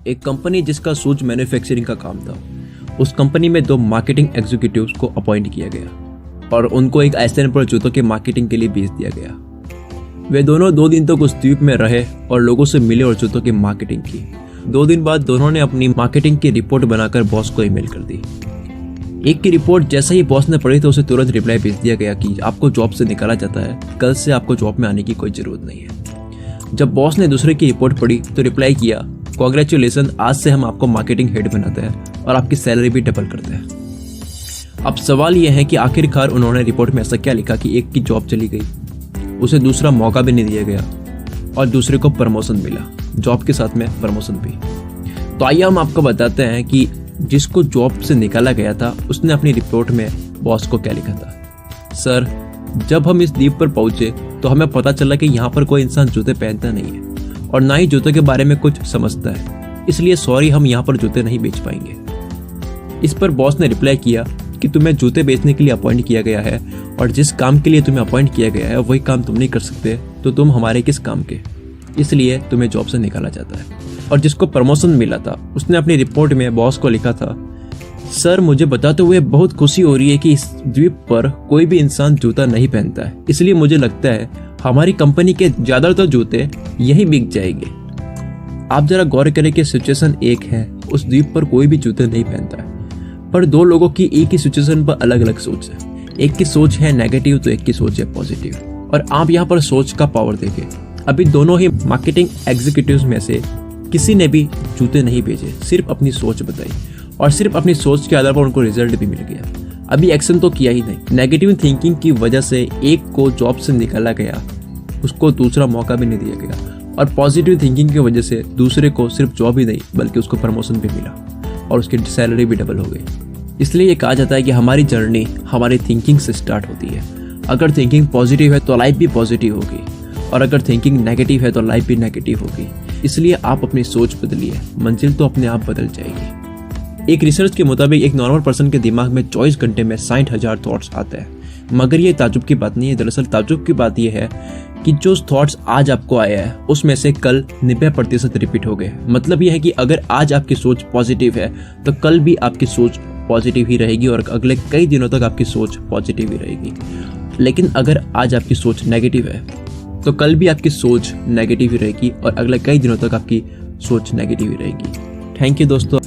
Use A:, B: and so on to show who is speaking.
A: एक कंपनी जिसका shoes manufacturing का काम था, उस कंपनी में 2 मार्केटिंग एग्जीक्यूटिव्स को अपॉइंट किया गया और उनको एक आइसलैंड पर जूतों के मार्केटिंग के लिए भेज दिया गया। वे दोनों 2 दिन तक उस द्वीप में रहे और लोगों से मिले और जूतों की मार्केटिंग की। 2 दिन बाद दोनों ने अपनी मार्केटिंग की रिपोर्ट बनाकर बॉस को ईमेल कर दी। एक की रिपोर्ट जैसा ही बॉस ने पढ़ी तो उसे तुरंत रिप्लाई भेज दिया गया कि आपको जॉब से निकाला जाता है, कल से आपको जॉब में आने की कोई जरूरत नहीं है। जब बॉस ने दूसरे की रिपोर्ट पढ़ी तो रिप्लाई किया, कांग्रेचुलेसन, आज से हम आपको मार्केटिंग हेड बनाते हैं और आपकी सैलरी भी डबल करते हैं। अब सवाल यह है कि आखिरकार उन्होंने रिपोर्ट में ऐसा क्या लिखा कि एक की जॉब चली गई, उसे दूसरा मौका भी नहीं दिया गया और दूसरे को प्रमोशन मिला, जॉब के साथ में प्रमोशन भी। तो आइए हम आपको बताते हैं कि जिसको जॉब से निकाला गया था उसने अपनी रिपोर्ट में बॉस को क्या लिखा था। सर, जब हम इस द्वीप पर पहुंचे तो हमें पता चला कि यहाँ पर कोई इंसान जूते पहनता नहीं है और ना ही जूतों के बारे में कुछ समझता है, इसलिए सॉरी, हम यहाँ पर जूते नहीं बेच पाएंगे। इस पर बॉस ने रिप्लाई किया कि तुम्हें जूते बेचने के लिए अपॉइंट किया गया है और जिस काम के लिए तुम्हें अपॉइंट किया गया है वही काम तुम नहीं कर सकते, तो तुम हमारे किस काम के, इसलिए तुम्हें जॉब से निकाला जाता है। और जिसको प्रमोशन मिला था उसने अपनी रिपोर्ट में बॉस को लिखा था, सर, मुझे बताते हुए बहुत खुशी हो रही है कि इस द्वीप पर कोई भी इंसान जूता नहीं पहनता है, इसलिए मुझे लगता है हमारी कंपनी के ज्यादातर जूते यही बिक जाएंगे। आप जरा गौर करें कि सिचुएशन एक है, उस द्वीप पर कोई भी जूते नहीं पहनता है, पर 2 लोगों की एक ही सिचुएशन पर अलग अलग सोच है। एक की सोच है नेगेटिव तो एक की सोच है पॉजिटिव। और आप यहाँ पर सोच का पावर देखें, अभी दोनों ही मार्केटिंग एग्जीक्यूटिव्स में से किसी ने भी जूते नहीं भेजे, सिर्फ अपनी सोच बताई और सिर्फ अपनी सोच के आधार पर उनको रिजल्ट भी मिल गया। अभी एक्शन तो किया ही नहीं। नेगेटिव थिंकिंग की वजह से एक को जॉब से निकाला गया, उसको दूसरा मौका भी नहीं दिया गया, और पॉजिटिव थिंकिंग की वजह से दूसरे को सिर्फ जॉब ही नहीं बल्कि उसको प्रमोशन भी मिला और उसकी सैलरी भी डबल हो गई। इसलिए ये कहा जाता है कि हमारी जर्नी हमारी थिंकिंग से स्टार्ट होती है। अगर थिंकिंग पॉजिटिव है तो लाइफ भी पॉजिटिव होगी और अगर थिंकिंग नेगेटिव है तो लाइफ भी नेगेटिव होगी। इसलिए आप अपनी सोच बदलिए, मंजिल तो अपने आप बदल जाएगी। एक रिसर्च के मुताबिक एक नॉर्मल पर्सन के दिमाग में 24 घंटे में 60,000 थॉट्स आते हैं। मगर ये ताजुब की बात नहीं है, दरअसल ताजुब की बात यह है कि जो थॉट्स आज आपको आया है उसमें से कल 90% रिपीट हो गए। मतलब यह है कि अगर आज आपकी सोच पॉजिटिव है तो कल भी आपकी सोच पॉजिटिव ही रहेगी और अगले कई दिनों तक आपकी सोच पॉजिटिव ही रहेगी। लेकिन अगर आज आपकी सोच नेगेटिव है तो कल भी आपकी सोच नेगेटिव ही रहेगी और अगले कई दिनों तक आपकी सोच नेगेटिव ही रहेगी। थैंक यू दोस्तों।